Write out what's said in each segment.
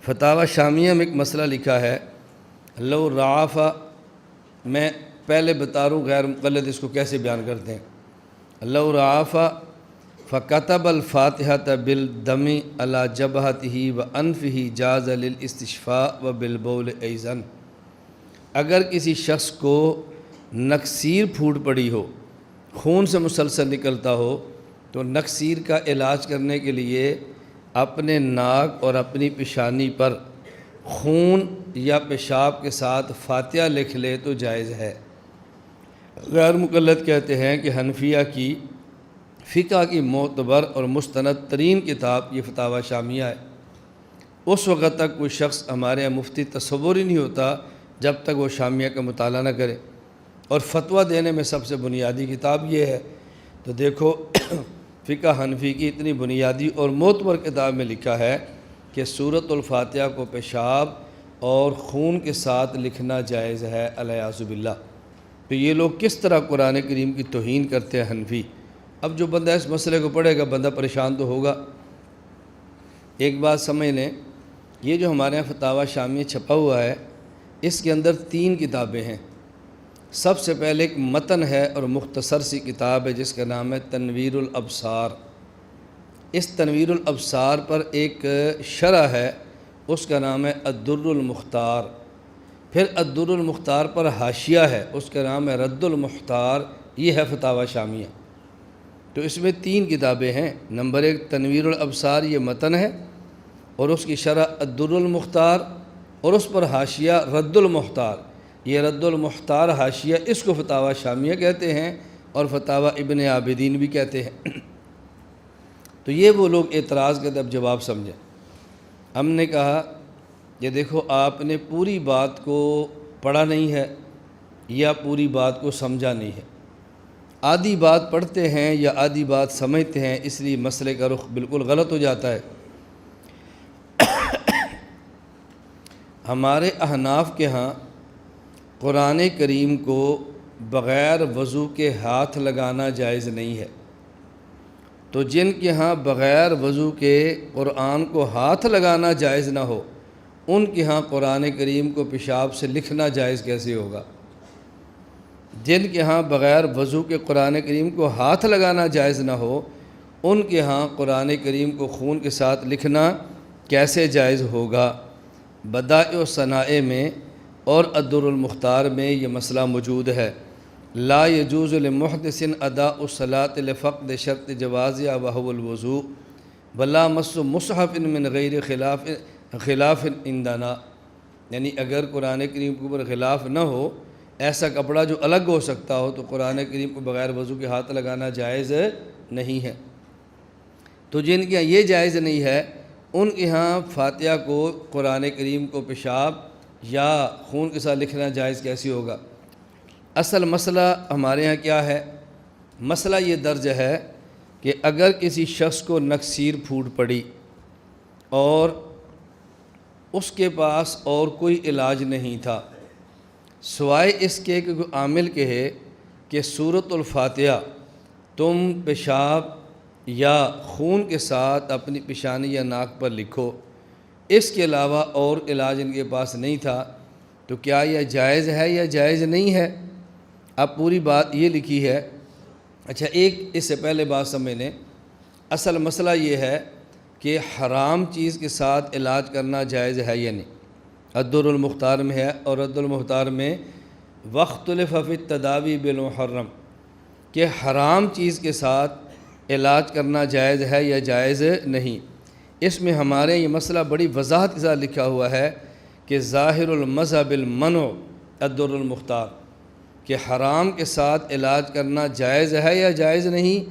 فتاوی شامیہ میں ایک مسئلہ لکھا ہے، لو رعافہ، میں پہلے بتا رہا ہوں غیر مقلد اس کو کیسے بیان کرتے ہیں۔ لو رعافہ فکتب الفاتحۃ بالدم علی جبہتہ وانفہ جاز للاستشفاء وبالبول ایضاً۔ اگر کسی شخص کو نکسیر پھوٹ پڑی ہو، خون سے مسلسل نکلتا ہو، تو نکسیر کا علاج کرنے کے لیے اپنے ناک اور اپنی پیشانی پر خون یا پیشاب کے ساتھ فاتحہ لکھ لے تو جائز ہے۔ غیر مقلد کہتے ہیں کہ حنفیہ کی فقہ کی معتبر اور مستند ترین کتاب یہ فتاوی شامیہ ہے۔ اس وقت تک کوئی شخص ہمارے یہاں مفتی تصور ہی نہیں ہوتا جب تک وہ شامیہ کا مطالعہ نہ کرے، اور فتویٰ دینے میں سب سے بنیادی کتاب یہ ہے۔ تو دیکھو فقہ حنفی کی اتنی بنیادی اور معتبر کتاب میں لکھا ہے کہ سورۃ الفاتحہ کو پیشاب اور خون کے ساتھ لکھنا جائز ہے، الیاذ باللہ۔ تو یہ لوگ کس طرح قرآن کریم کی توہین کرتے ہیں حنفی۔ اب جو بندہ اس مسئلے کو پڑھے گا بندہ پریشان تو ہوگا۔ ایک بات سمجھ لیں، یہ جو ہمارے یہاں فتاوی شامیہ چھپا ہوا ہے، اس کے اندر 3 کتابیں ہیں۔ سب سے پہلے ایک متن ہے اور مختصر سی کتاب ہے جس کا نام ہے تنویر الابصار۔ اس تنویر الابصار پر ایک شرح ہے، اس کا نام ہے الدر المختار۔ پھر الدر المختار پر حاشیہ ہے، اس کا نام ہے رد المختار۔ یہ ہے فتاوی شامیہ۔ تو اس میں 3 کتابیں ہیں۔ نمبر 1 تنویر الابصار، یہ متن ہے، اور اس کی شرح الدر المختار، اور اس پر حاشیہ رد المختار۔ یہ رد المختار حاشیہ، اس کو فتاوی شامیہ کہتے ہیں اور فتاوی ابن عابدین بھی کہتے ہیں۔ تو یہ وہ لوگ اعتراض کرتے، اب جواب سمجھیں۔ ہم نے کہا کہ دیکھو آپ نے پوری بات کو پڑھا نہیں ہے یا پوری بات کو سمجھا نہیں ہے۔ آدھی بات پڑھتے ہیں یا آدھی بات سمجھتے ہیں، اس لیے مسئلے کا رخ بالکل غلط ہو جاتا ہے۔ ہمارے احناف کے ہاں قرآن کریم کو بغیر وضو کے ہاتھ لگانا جائز نہیں ہے۔ تو جن کے ہاں بغیر وضو کے قرآن کو ہاتھ لگانا جائز نہ ہو، ان کے ہاں قرآن کریم کو پیشاب سے لکھنا جائز کیسے ہوگا؟ جن کے ہاں بغیر وضو کے قرآن کریم کو ہاتھ لگانا جائز نہ ہو، ان کے ہاں قرآن کریم کو خون کے ساتھ لکھنا کیسے جائز ہوگا؟ بدائع و صنائع میں اور الدر المختار میں یہ مسئلہ موجود ہے۔ لا يجوز لمحدث اداء الصلاة لفقد شرط جوازها وهو الوضوء ولا مس مصحف من غیر خلاف عندنا۔ یعنی اگر قرآن کریم کے اوپر خلاف نہ ہو، ایسا کپڑا جو الگ ہو سکتا ہو، تو قرآن کریم کو بغیر وضو کے ہاتھ لگانا جائز نہیں ہے۔ تو جن کے یہاں یہ جائز نہیں ہے، ان کے ہاں فاتحہ کو قرآن کریم کو پیشاب یا خون کے ساتھ لکھنا جائز کیسے ہوگا؟ اصل مسئلہ ہمارے ہاں کیا ہے؟ مسئلہ یہ درج ہے کہ اگر کسی شخص کو نکسیر پھوٹ پڑی اور اس کے پاس اور کوئی علاج نہیں تھا سوائے اس کے کہ کوئی عامل کہے کہ سورۃ الفاتحہ تم پیشاب یا خون کے ساتھ اپنی پیشانی یا ناک پر لکھو، اس کے علاوہ اور علاج ان کے پاس نہیں تھا، تو کیا یہ جائز ہے یا جائز نہیں ہے؟ اب پوری بات یہ لکھی ہے۔ اچھا، ایک اس سے پہلے بات سمجھ لیں۔ اصل مسئلہ یہ ہے کہ حرام چیز کے ساتھ علاج کرنا جائز ہے یا نہیں۔ الدر المختار میں ہے، اور رد المختار میں واختلف فی التداوی بالمحرم، کہ حرام چیز کے ساتھ علاج کرنا جائز ہے یا جائز نہیں۔ اس میں ہمارے یہ مسئلہ بڑی وضاحت کے ساتھ لکھا ہوا ہے کہ ظاہر المذہب المنع الدر المختار، کہ حرام کے ساتھ علاج کرنا جائز ہے یا جائز نہیں۔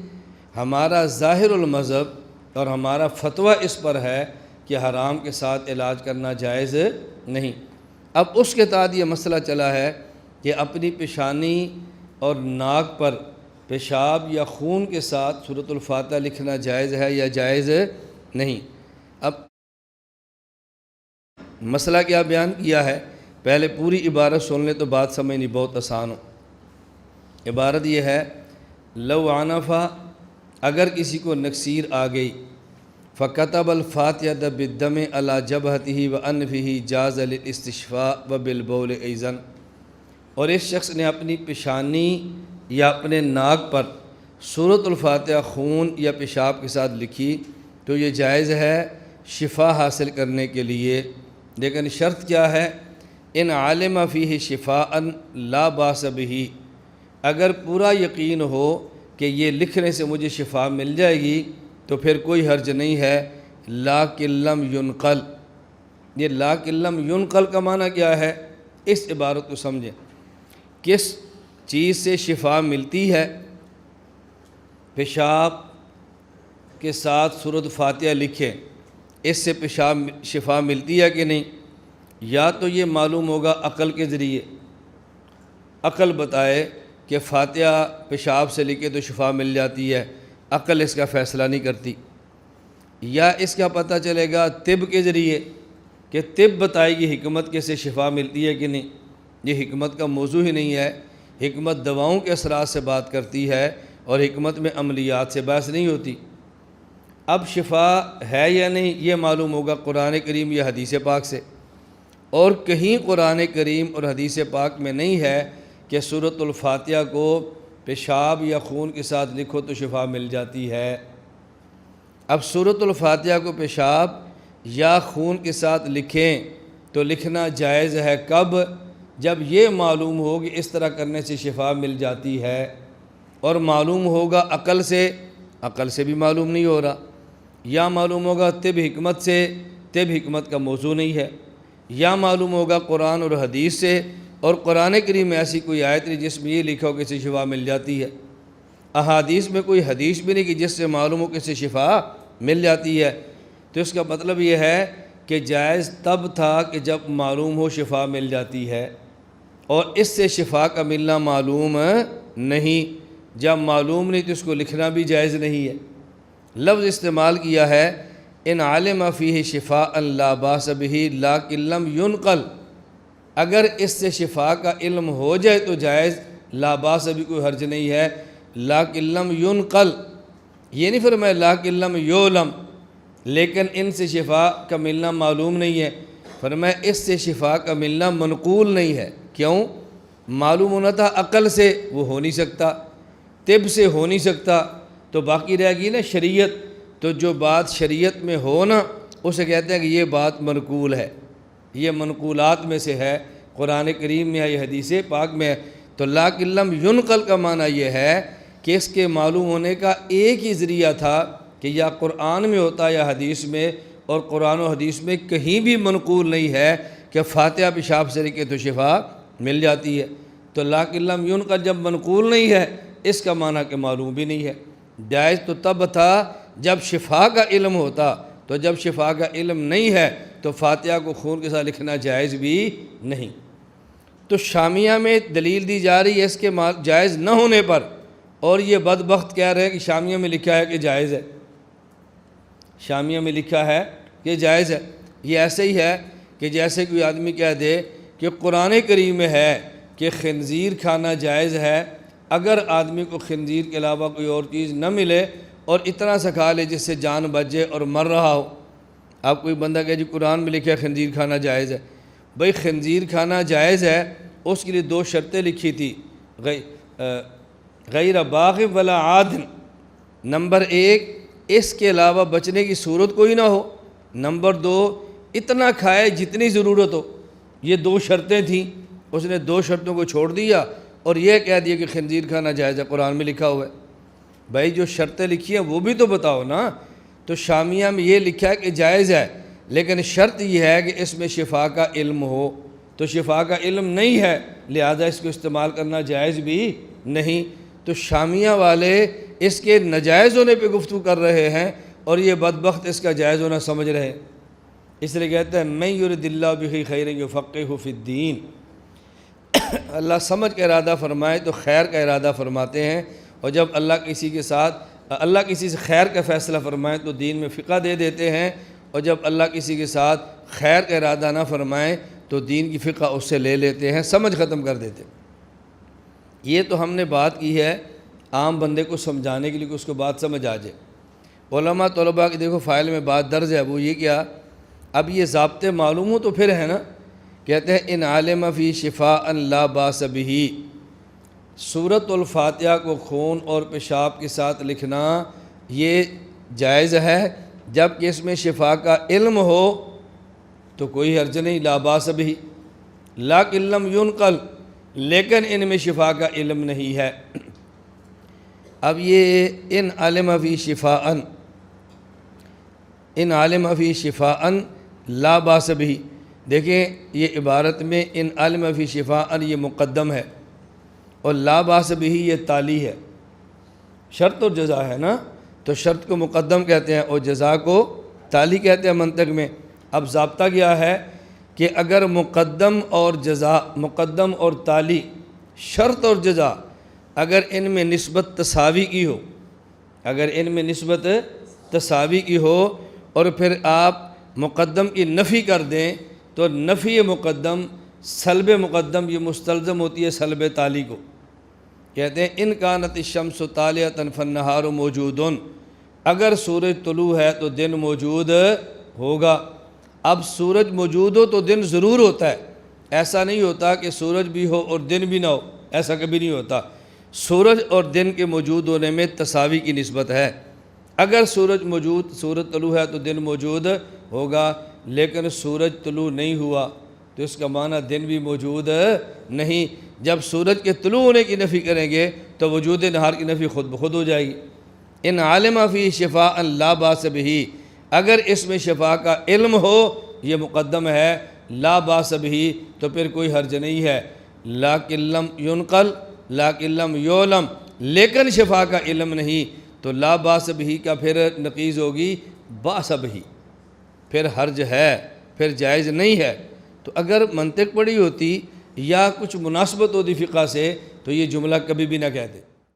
ہمارا ظاہر المذہب اور ہمارا فتویٰ اس پر ہے کہ حرام کے ساتھ علاج کرنا جائز نہیں۔ اب اس کے تحت یہ مسئلہ چلا ہے کہ اپنی پیشانی اور ناک پر پیشاب یا خون کے ساتھ سورۃ الفاتحہ لکھنا جائز ہے یا جائز نہیں۔ اب مسئلہ کیا بیان کیا ہے؟ پہلے پوری عبارت سن لیں تو بات سمجھنی بہت آسان ہو۔ عبارت یہ ہے، لو عنفا، اگر کسی کو نکسیر آ گئی، فَكَتَبَ الْفَاتِحَةَ بِالدَّمِ عَلَى جَبْهَتِهِ وَأَنْفِهِ جَازَ لِلْاِسْتِشْفَاءِ وَبِالْبَوْلِ أَيْضًا، اور اس شخص نے اپنی پیشانی یا اپنے ناک پر سورۃ الفاتحہ خون یا پیشاب کے ساتھ لکھی تو یہ جائز ہے شفا حاصل کرنے کے لیے، لیکن شرط کیا ہے؟ ان عالم فیہ شفاء لا باس بہ، اگر پورا یقین ہو کہ یہ لکھنے سے مجھے شفا مل جائے گی تو پھر کوئی حرج نہیں ہے۔ لیکن لم ینقل، یہ لیکن لم ینقل کا معنی کیا ہے؟ اس عبارت کو سمجھیں، کس چیز سے شفا ملتی ہے؟ پیشاب کے ساتھ سورۃ فاتحہ لکھیں، اس سے شفا ملتی ہے کہ نہیں؟ یا تو یہ معلوم ہوگا عقل کے ذریعے، عقل بتائے کہ فاتحہ پیشاب سے لکھے تو شفا مل جاتی ہے، عقل اس کا فیصلہ نہیں کرتی، یا اس کا پتہ چلے گا طب کے ذریعے کہ طب بتائے گی حکمت کے سے شفا ملتی ہے کہ نہیں۔ یہ حکمت کا موضوع ہی نہیں ہے، حکمت دواؤں کے اثرات سے بات کرتی ہے اور حکمت میں عملیات سے بحث نہیں ہوتی۔ اب شفا ہے یا نہیں یہ معلوم ہوگا قرآن کریم یا حدیث پاک سے، اور کہیں قرآن کریم اور حدیث پاک میں نہیں ہے کہ سورۃ الفاتحہ کو پیشاب یا خون کے ساتھ لکھو تو شفا مل جاتی ہے۔ اب سورۃ الفاتحہ کو پیشاب یا خون کے ساتھ لکھیں تو لکھنا جائز ہے کب؟ جب یہ معلوم ہو کہ اس طرح کرنے سے شفا مل جاتی ہے، اور معلوم ہوگا عقل سے بھی معلوم نہیں ہو رہا، یا معلوم ہوگا طب حکمت سے، طب حکمت کا موضوع نہیں ہے، یا معلوم ہوگا قرآن اور حدیث سے، اور قرآن کریم میں ایسی کوئی آیت نہیں جس میں یہ لکھا ہو کہ اس سے شفا مل جاتی ہے، احادیث میں کوئی حدیث بھی نہیں کہ جس سے معلوم ہو کہ اس سے شفا مل جاتی ہے۔ تو اس کا مطلب یہ ہے کہ جائز تب تھا کہ جب معلوم ہو شفا مل جاتی ہے، اور اس سے شفا کا ملنا معلوم نہیں، جب معلوم نہیں تو اس کو لکھنا بھی جائز نہیں ہے۔ لفظ استعمال کیا ہے ان عالم فیہ شفاء لا باس بہ لیکن لم ینقل، اگر اس سے شفا کا علم ہو جائے تو جائز، لا باس بھی کوئی حرج نہیں ہے، لیکن لم ینقل یہ نہیں فرمایا لیکن لم یعلم، لیکن ان سے شفا کا ملنا معلوم نہیں ہے، فرمایا اس سے شفا کا ملنا منقول نہیں ہے۔ کیوں؟ معلوم ہونا تھا عقل سے، وہ ہو نہیں سکتا، طب سے ہو نہیں سکتا، تو باقی رہ گئی نا شریعت، تو جو بات شریعت میں ہو نا اسے کہتے ہیں کہ یہ بات منقول ہے، یہ منقولات میں سے ہے، قرآن کریم میں ہے یہ حدیث پاک میں ہے۔ تو لیکن لم ینقل کا معنی یہ ہے کہ اس کے معلوم ہونے کا ایک ہی ذریعہ تھا کہ یا قرآن میں ہوتا یا حدیث میں، اور قرآن و حدیث میں کہیں بھی منقول نہیں ہے کہ فاتحہ پیشاب سے لکھے تو شفا مل جاتی ہے۔ تو لیکن لم ینقل جب منقول نہیں ہے اس کا معنی کہ معلوم بھی نہیں ہے۔ جائز تو تب تھا جب شفا کا علم ہوتا، تو جب شفا کا علم نہیں ہے تو فاتحہ کو خون کے ساتھ لکھنا جائز بھی نہیں۔ تو شامیہ میں دلیل دی جا رہی ہے اس کے جائز نہ ہونے پر، اور یہ بدبخت کہہ رہے ہیں کہ شامیہ میں لکھا ہے کہ جائز ہے، شامیہ میں لکھا ہے کہ جائز ہے۔ یہ ایسے ہی ہے کہ جیسے کوئی آدمی کہہ دے کہ قرآن کریم میں ہے کہ خنزیر کھانا جائز ہے، اگر آدمی کو خنزیر کے علاوہ کوئی اور چیز نہ ملے اور اتنا سا کھا لے جس سے جان بچ جائے اور مر رہا ہو۔ اب کوئی بندہ کہے جی قرآن میں لکھا ہے خنزیر کھانا جائز ہے، بھئی خنزیر کھانا جائز ہے، اس کے لیے دو شرطیں لکھی تھی، غیر باغ ولا عادن، نمبر ایک اس کے علاوہ بچنے کی صورت کوئی نہ ہو، نمبر دو اتنا کھائے جتنی ضرورت ہو۔ یہ دو شرطیں تھیں، اس نے دو شرطوں کو چھوڑ دیا اور یہ کہہ دیا کہ خنزیر کھانا جائز ہے، قرآن میں لکھا ہوا ہے۔ بھائی جو شرطیں لکھی ہیں وہ بھی تو بتاؤ نا۔ تو شامیہ میں یہ لکھا ہے کہ جائز ہے، لیکن شرط یہ ہے کہ اس میں شفا کا علم ہو، تو شفا کا علم نہیں ہے لہذا اس کو استعمال کرنا جائز بھی نہیں۔ تو شامیہ والے اس کے ناجائز ہونے پہ گفتگو کر رہے ہیں اور یہ بدبخت اس کا جائز ہونا سمجھ رہے ہیں، اس لیے کہتے ہیں من یرد اللہ بہ خیرا یفقہہ فی الدین، اللہ سمجھ کا ارادہ فرمائے تو خیر کا ارادہ فرماتے ہیں، اور جب اللہ کسی سے خیر کا فیصلہ فرمائے تو دین میں فقہ دے دیتے ہیں، اور جب اللہ کسی کے ساتھ خیر کا ارادہ نہ فرمائے تو دین کی فقہ اس سے لے لیتے ہیں، سمجھ ختم کر دیتے ہیں۔ یہ تو ہم نے بات کی ہے عام بندے کو سمجھانے کے لیے کہ اس کو بات سمجھ آ جائے، علماء طلباء کی دیکھو فائل میں بات درج ہے، وہ یہ کیا، اب یہ ضابطے معلوم ہو تو پھر ہے نا، کہتے ہیں ان عالم فی شفاء لا باس بہ، سورۃ الفاتحہ کو خون اور پیشاب کے ساتھ لکھنا یہ جائز ہے، جب کہ اس میں شفا کا علم ہو تو کوئی حرج نہیں، لا باس بہ، لیکن لم ینقل، لیکن ان میں شفا کا علم نہیں ہے۔ اب یہ ان علم فی شفاء، ان علم فی شفاء لا باس بہ، دیکھیں یہ عبارت میں ان علم فی شفاء یہ مقدم ہے اور لا باس بہ یہ تالی ہے، شرط اور جزا ہے نا، تو شرط کو مقدم کہتے ہیں اور جزا کو تالی کہتے ہیں منطق میں۔ اب ضابطہ کیا ہے کہ اگر مقدم اور جزا، مقدم اور تالی، شرط اور جزا اگر ان میں نسبت تساوی کی ہو، اگر ان میں نسبت تساوی کی ہو اور پھر آپ مقدم کی نفی کر دیں تو نفی مقدم سلب مقدم یہ مستلزم ہوتی ہے سلب تالی کو، کہتے ہیں ان کانت الشمس طالعۃ فالنہار موجود، اگر سورج طلوع ہے تو دن موجود ہوگا۔ اب سورج موجود ہو تو دن ضرور ہوتا ہے، ایسا نہیں ہوتا کہ سورج بھی ہو اور دن بھی نہ ہو، ایسا کبھی نہیں ہوتا، سورج اور دن کے موجود ہونے میں تساوی کی نسبت ہے، اگر سورج طلوع ہے تو دن موجود ہوگا، لیکن سورج طلوع نہیں ہوا تو اس کا معنی دن بھی موجود نہیں، جب سورج کے طلوع ہونے کی نفی کریں گے تو وجود نہار کی نفی خود بخود ہو جائے گی۔ ان عالم فی شفاء لا باس بہ، اگر اس میں شفا کا علم ہو، یہ مقدم ہے، لا باس بہ تو پھر کوئی حرج نہیں ہے، لیکن لم ینقل، لیکن لم یعلم، لیکن شفا کا علم نہیں تو لا باس بہ کا پھر نقیض ہوگی باس بہ، پھر حرج ہے، پھر جائز نہیں ہے۔ تو اگر منطق پڑھی ہوتی یا کچھ مناسبت ہوتی فقہ سے تو یہ جملہ کبھی بھی نہ کہتے۔